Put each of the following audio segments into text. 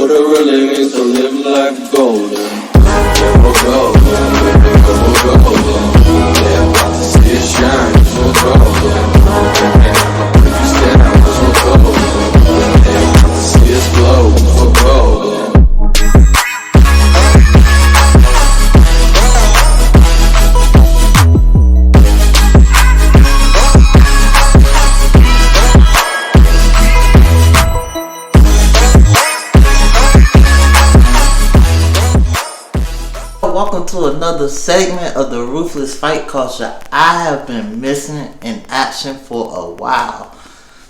what it really means to live life golden. Yeah, we're golden, yeah, we're golden. Yeah, about to see it shine, 'cause we're golden. Yeah, if you stand out, 'cause we're golden. Yeah, about to see us glow, 'cause we're golden. Welcome to another segment of the Ruthless Fight Culture. I have been missing in action for a while.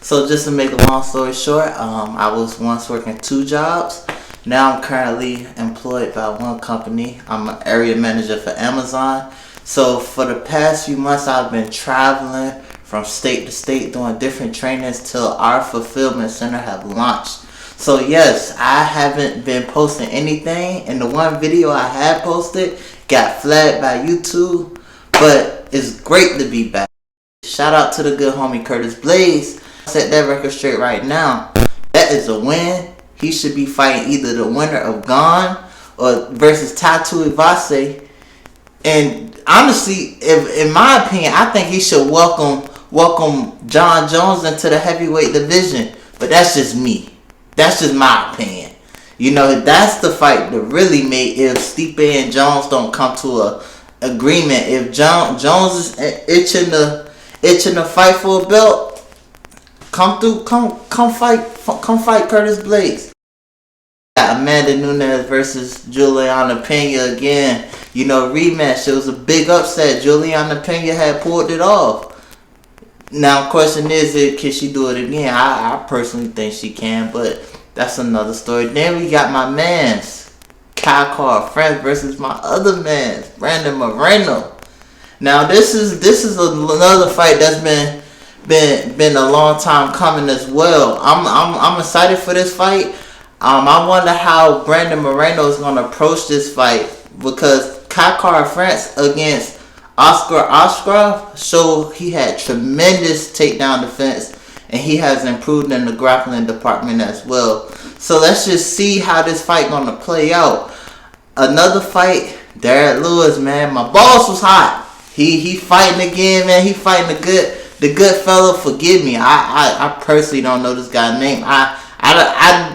So just to make a long story short, I was once working 2 jobs. Now I'm currently employed by one company. I'm an area manager for Amazon. So for the past few months, I've been traveling from state to state doing different trainings till our fulfillment center have launched. So yes, I haven't been posting anything, and the one video I had posted got flagged by YouTube, but it's great to be back. Shout out to the good homie Curtis Blaydes. Set that record straight right now. That is a win. He should be fighting either the winner of Gone or versus Tattoo Ivase. And honestly, in my opinion, I think he should welcome John Jones into the heavyweight division. But that's just me. That's just my opinion. You know, that's the fight that really made if Stipe and Jones don't come to a agreement. If Jones is itching to fight for a belt, come fight Curtis Blaydes. Got Amanda Nunes versus Juliana Pena again. You know, rematch. It was a big upset. Juliana Pena had pulled it off. Now, the question is, can she do it again? I personally think she can, but that's another story. Then we got my mans, Kyle Friends versus my other mans, Brandon Moreno. Now, this is another fight that's been a long time coming as well. I'm excited for this fight. I wonder how Brandon Moreno is gonna approach this fight because Kyle France against Oscar showed he had tremendous takedown defense, and he has improved in the grappling department as well. So let's just see how this fight gonna play out. Another fight, Derek Lewis, man, my boss was hot. He fighting again, man. He fighting the good fella. Forgive me, I personally don't know this guy's name.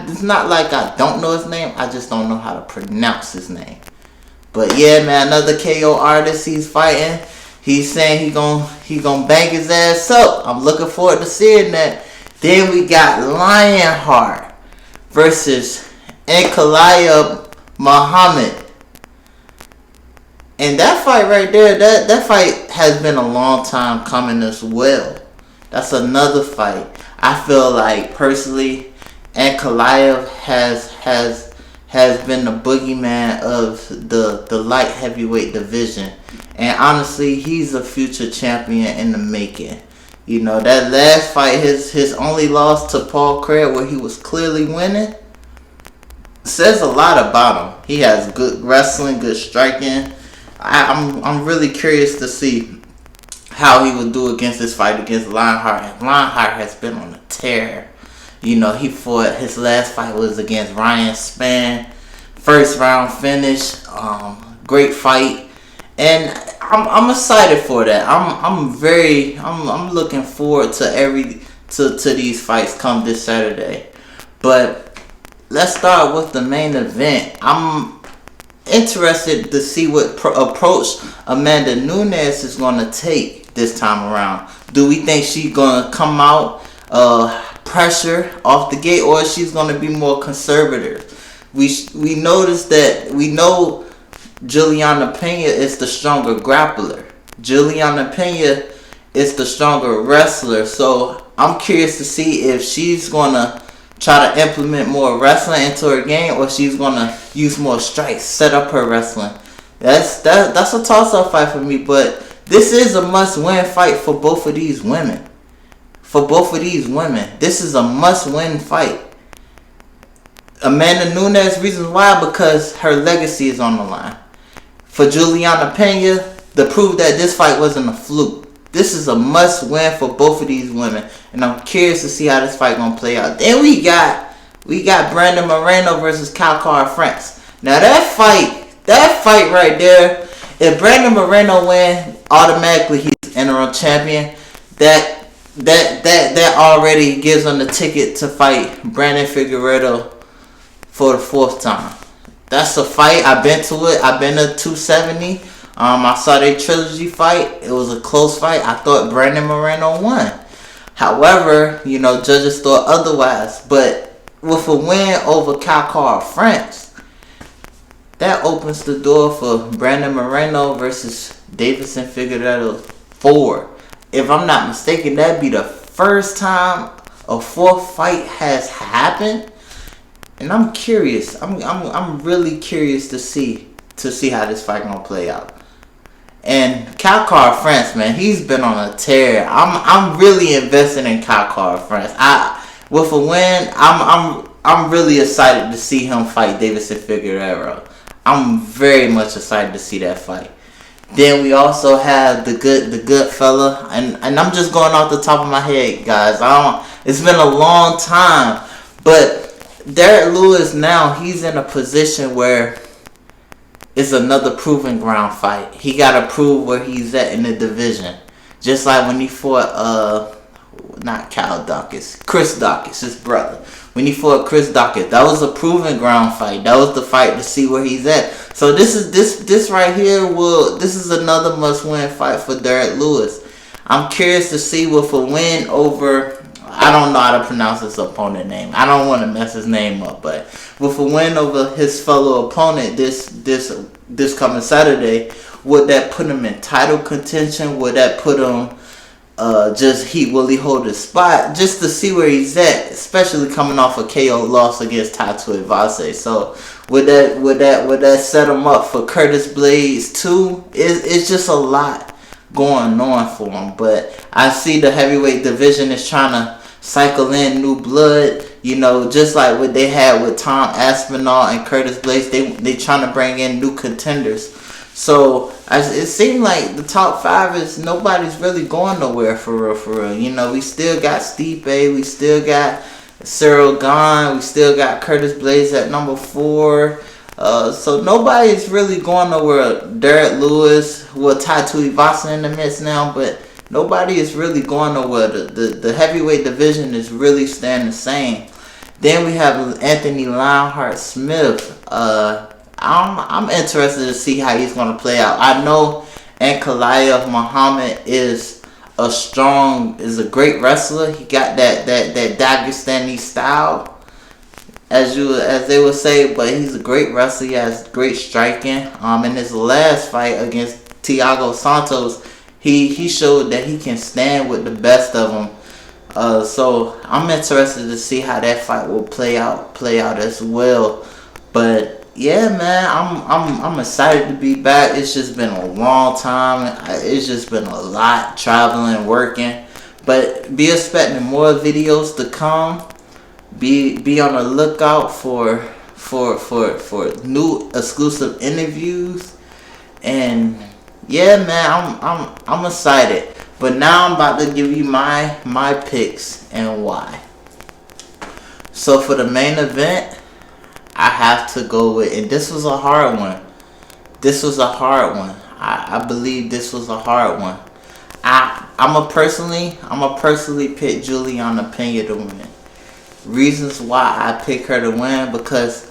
It's not like I don't know his name. I just don't know how to pronounce his name. But yeah, man, another KO artist he's fighting. He's saying he gonna bang his ass up. I'm looking forward to seeing that. Then we got Lionheart versus Ankalia Muhammad. And that fight right there, that fight has been a long time coming as well. That's another fight. I feel like personally, Ankalia has been the boogeyman of the light heavyweight division. And honestly, he's a future champion in the making. You know, that last fight, his only loss to Paul Craig, where he was clearly winning, says a lot about him. He has good wrestling, good striking. I'm really curious to see how he would do against this fight against Lionheart. And Lionheart has been on a tear. You know, he fought, his last fight was against Ryan Spann. First round finish. Great fight. And I'm excited for that. I'm looking forward to these fights come this Saturday. But let's start with the main event. I'm interested to see what approach Amanda Nunes is going to take this time around. Do we think she's going to come out pressure off the gate, or she's going to be more conservative? We noticed that we know Juliana Pena is the stronger grappler. Juliana Pena is the stronger wrestler. So I'm curious to see if she's going to try to implement more wrestling into her game, or she's going to use more strikes, set up her wrestling. That's a toss-up fight for me, but this is a must-win fight for both of these women. This is a must-win fight. Amanda Nunes, reasons why, because her legacy is on the line. For Juliana Pena, to prove that this fight wasn't a fluke. This is a must-win for both of these women, and I'm curious to see how this fight gonna play out. Then we got we got Brandon Moreno versus Calcar France. Now that fight right there, if Brandon Moreno win, automatically he's interim champion. That already gives him the ticket to fight Brandon Figueiredo for the 4th time. That's a fight. I've been to it. I've been to 270. I saw their trilogy fight. It was a close fight. I thought Brandon Moreno won. However, judges thought otherwise. But with a win over Calcar France, that opens the door for Brandon Moreno versus Deiveson Figueiredo 4. If I'm not mistaken, that'd be the first time a 4th fight has happened. And I'm curious. I'm really curious to see how this fight gonna play out. And Calcar France, man, he's been on a tear. I'm really invested in Calcar France. With a win, I'm really excited to see him fight Deiveson Figueiredo. I'm very much excited to see that fight. Then we also have the good fella, and I'm just going off the top of my head, guys. It's been a long time, but Derek Lewis now, he's in a position where it's another proving ground fight. He got to prove where he's at in the division. Just like when he fought, not Cal Dawkins, Chris Dawkins, his brother. When he fought Chris Dawkins, that was a proving ground fight. That was the fight to see where he's at. So this right here this is another must-win fight for Derek Lewis. I'm curious to see with a win over, I don't know how to pronounce his opponent name. I don't want to mess his name up, but with a win over his fellow opponent this coming Saturday, would that put him in title contention? Would that put him will he hold his spot? Just to see where he's at, especially coming off a KO loss against Taito Ivase. So would that set him up for Curtis Blaydes too? It's just a lot going on for him. But I see the heavyweight division is trying to cycle in new blood, just like what they had with Tom Aspinall and Curtis Blaydes. They trying to bring in new contenders. So it seemed like the top 5 is nobody's really going nowhere for real. We still got Stipe, we still got Cyril Gane, we still got Curtis Blaydes at number 4. So nobody's really going nowhere. Derek Lewis, Taito Ivasa in the midst now, but nobody is really going nowhere. The heavyweight division is really staying the same. Then we have Anthony Lionheart Smith. I'm interested to see how he's going to play out. I know Ankalia Muhammad is a great wrestler. He got that Dagestani style, as they would say, but he's a great wrestler. He has great striking. In his last fight against Thiago Santos, he showed that he can stand with the best of them. So I'm interested to see how that fight will play out as well. But yeah, man, I'm excited to be back. It's just been a long time. It's just been a lot traveling, working. But be expecting more videos to come. Be on the lookout for new exclusive interviews. And yeah, man, I'm excited. But now I'm about to give you my picks and why. So for the main event, I have to go with, and this was a hard one. I believe this was a hard one. I'm a personally pick Juliana Pena to win. Reasons why I pick her to win, because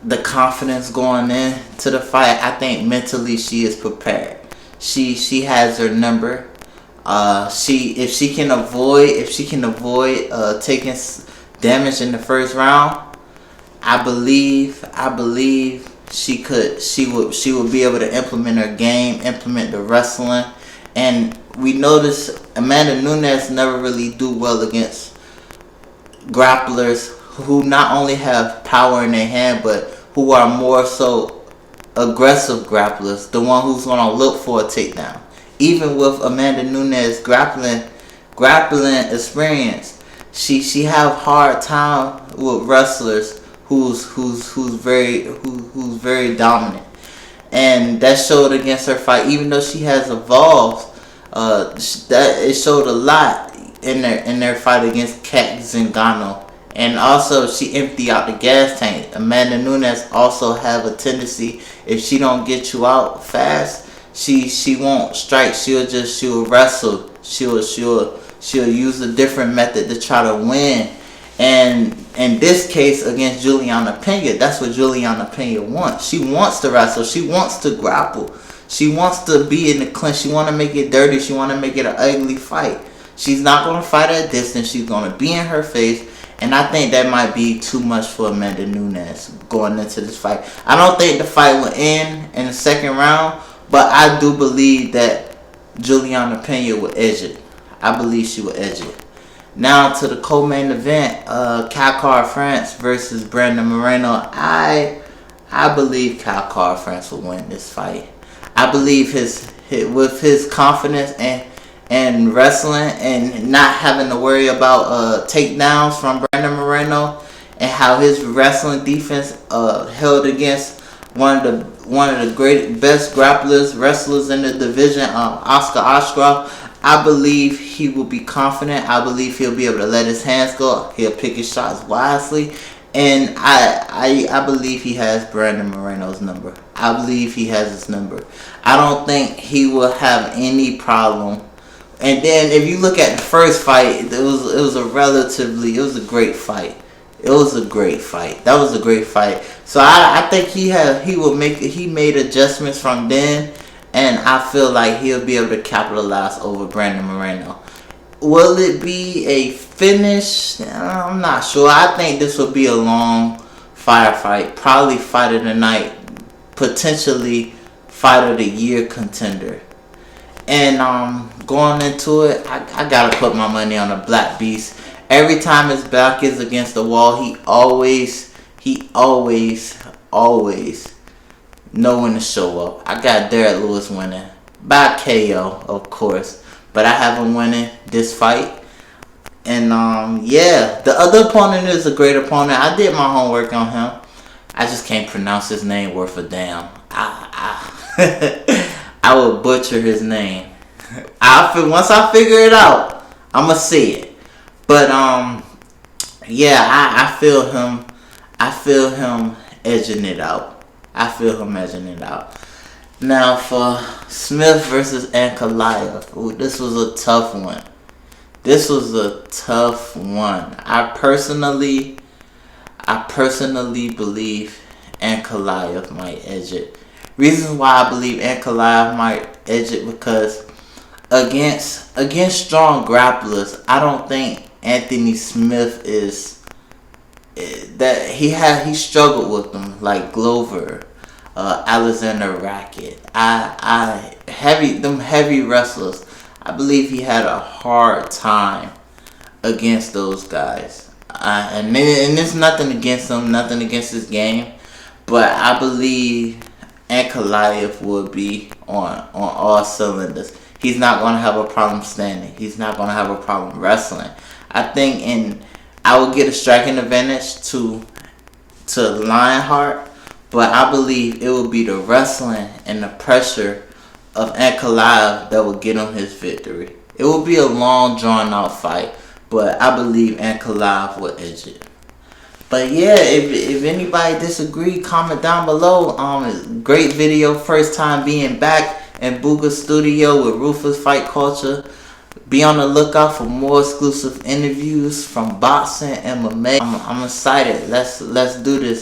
the confidence going into the fight, I think mentally she is prepared. She has her number. If she can avoid taking damage in the first round, I believe she would be able to implement her game, implement the wrestling. And we notice Amanda Nunes never really do well against grapplers who not only have power in their hand, but who are more so aggressive grapplers, the one who's gonna look for a takedown. Even with Amanda Nunes grappling experience, she have hard time with wrestlers who's very dominant, and that showed against her fight. Even though she has evolved, that it showed a lot in their fight against Kat Zingano And also, she empty out the gas tank. Amanda Nunes also have a tendency, if she don't get you out fast, she won't strike. She'll wrestle. She'll use a different method to try to win. And in this case against Juliana Pena, that's what Juliana Pena wants. She wants to wrestle. She wants to grapple. She wants to be in the clinch. She want to make it dirty. She want to make it an ugly fight. She's not going to fight at distance. She's going to be in her face. And I think that might be too much for Amanda Nunes going into this fight. I don't think the fight will end in the second round, but I do believe that Juliana Pena will edge it. I believe she will edge it. Now to the co-main event, Calcar France versus Brandon Moreno. I believe Calcar France will win this fight. I believe with his confidence and wrestling and not having to worry about takedowns from Brandon Moreno, and how his wrestling defense held against one of the best wrestlers in the division, Oscar Ashcroft. I believe he will be confident. I believe he'll be able to let his hands go. He'll pick his shots wisely. And I believe he has Brandon Moreno's number. I believe he has his number. I don't think he will have any problem. And then if you look at the first fight, it was a great fight. It was a great fight. That was a great fight. So I think he made adjustments from then. And I feel like he'll be able to capitalize over Brandon Moreno. Will it be a finish? I'm not sure. I think this will be a long firefight. Probably fight of the night. Potentially fight of the year contender. And going into it, I gotta put my money on the Black Beast. Every time his back is against the wall, he always know when to show up. I got Derek Lewis winning by KO, of course, but I have him winning this fight. And yeah, the other opponent is a great opponent. I did my homework on him. I just can't pronounce his name worth a damn. I will butcher his name. Once I figure it out, I'ma see it. But yeah, I feel him edging it out. Now for Smith versus Ankalia. Ooh, this was a tough one. I personally believe Ankalia might edge it. Reasons why I believe Ankalia might edge it, because against strong grapplers, I don't think Anthony Smith is that he struggled with them, like Glover, Alexander Rackett. Heavy wrestlers. I believe he had a hard time against those guys. And there's nothing against him, nothing against his game, but I believe Ankalia will be on all cylinders. He's not going to have a problem standing. He's not going to have a problem wrestling. I will get a striking advantage to Lionheart, but I believe it will be the wrestling and the pressure of Ankalia that will get him his victory. It will be a long, drawn-out fight, but I believe Ankalia will edge it. But yeah, if anybody disagree, comment down below. Great video, first time being back in Booga Studio with Ruthless Fight Culture. Be on the lookout for more exclusive interviews from boxing, MMA. I'm excited. Let's do this.